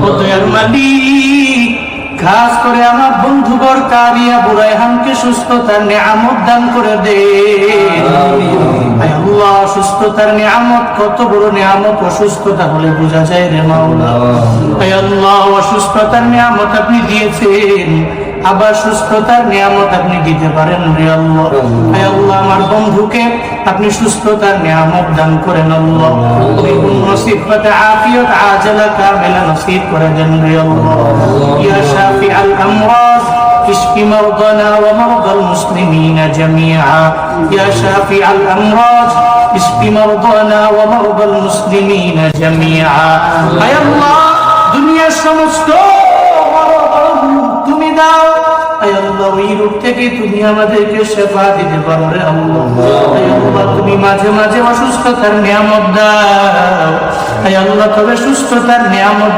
ও দয়ার মালিক, খাস করে আমার বন্ধুবর কারিয়া বুরাইহানকে সুস্থতার নিয়ামত দান করে দে। আল্লাহ, সুস্থতার নিয়ামত কত বড় নিয়ামত, অসুস্থতা হলে বোঝা যায় রে মাওলা। আল্লাহ, অসুস্থতার নিয়ামত আপনি দিয়েছেন, আবার সুস্থতার নিয়ামত আপনি দিতে পারেন রে আল্লাহ। আল্লাহ, আমার বন্ধুকে আপনি সুস্থতার নিয়ামত দান করেন আল্লাহ। নসিবত আফিয়ত আজলা কামিলা নসিব করে দেন রে আল্লাহ। ইয়া শাফিআল আমরাজ اشف مرضنا ومرضى المسلمين جميعا يا شافع الأمراض اشف مرضنا ومرضى المسلمين جميعا يا الله দুনিয়া সমস্ত তুমি দাও আয় আল্লাহ, ওই রূপ থেকে তুমি আমাদেরকে সেবা দিতে পারো রে আল্লাহ। আয় আল্লাহ, তুমি মাঝে মাঝে অসুস্থতার নিয়ামত দাও। আয় আল্লাহ, তবে সুস্থতার নিয়ামত